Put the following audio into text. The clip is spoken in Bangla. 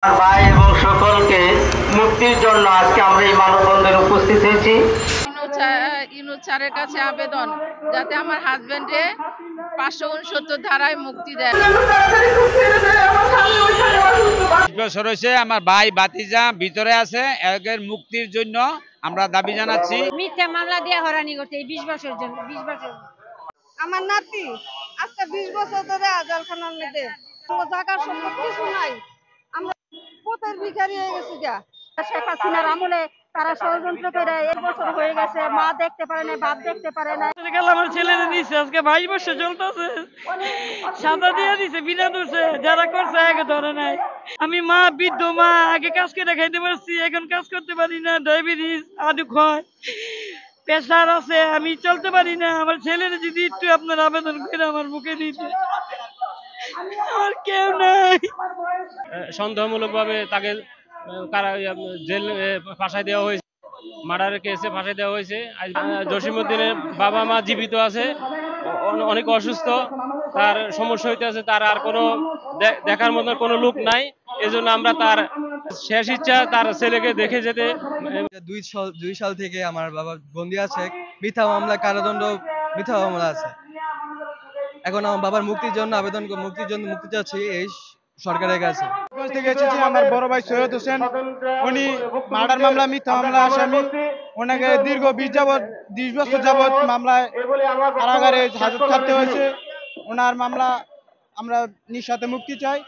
ভাই এবং সকলকে মুক্তির জন্য আজকে আমরা এই মানববন্ধনে উপস্থিত হয়েছি। ইউনূস স্যারের কাছে আবেদন যাতে আমার হাজবেন্ডে 569 ধারায় মুক্তি দেয়। 20 বছর হয়েছে, আমার ভাই ভাতিজা ভিতরে আছে, এদের মুক্তির জন্য আমরা দাবি জানাচ্ছি। মিথ্যা মামলা দিয়ে হয়রানি করছে এই 20 বছর জন্য। 20 বছর আমার নাতি আজকে 20 বছর ধরে জেলখানার মধ্যে, জায়গার সম্পদ কিছু নাই, আমরা পথের ভিখারি হয়ে গেছি গা। শেখ হাসিনার আমলে তারা ষড়যন্ত্র করে 1 বছর হয়ে গেছে, মা দেখতে পারে না, বাপ দেখতে পারে না। আমার ছেলেরে দিছে আজকে 22 বছর চলতেছে, সাদা দিয়ে দিছে, বিনা দোষে, যারা করছে আগে ধরে নাই। আমি মা, বৃদ্ধ মা, আগে কাজ করে খাইতে পারছি, এখন কাজ করতে পারি না, ডায়াবেটিস আদুক হয়, প্রেশার আছে, আমি চলতে পারি না। আমার ছেলের যদি একটু আপনার আবেদন করে আমার মুখে দিতে, আমার কেউ নাই। সন্দেহমূলকভাবে তাকে জেল ফাঁসাই দেওয়া হয়েছে, মার্ডারের কেসে ফাঁসাই দেওয়া হয়েছে। জসিমউদ্দিনের বাবা মা জীবিত আছে, অনেক অসুস্থ, তার সমস্যা হইতে আছে, তার আর কোনো দেখার মতো কোনো লোক নাই। এজন্য আমরা তার শেষ ইচ্ছা তার ছেলেকে দেখে যেতে। 2 সাল থেকে আমার বাবা বন্দি আছে, মিথ্যা মামলা, কারাদণ্ড, মিথ্যা মামলা আছে। এখন আমার বাবার মুক্তি চাচ্ছি এই সরকারের কাছে। থেকে এসেছি আমার বড় ভাই সৈয়দ হোসেন, উনি মার্ডার মামলা, মিথ্যা মামলা আসামি। ওনাকে দীর্ঘ 20 বছর যাবৎ মামলায় কারাগারে হাজত খাটতে হয়েছে। ওনার মামলা আমরা নিঃশর্তে মুক্তি চাই।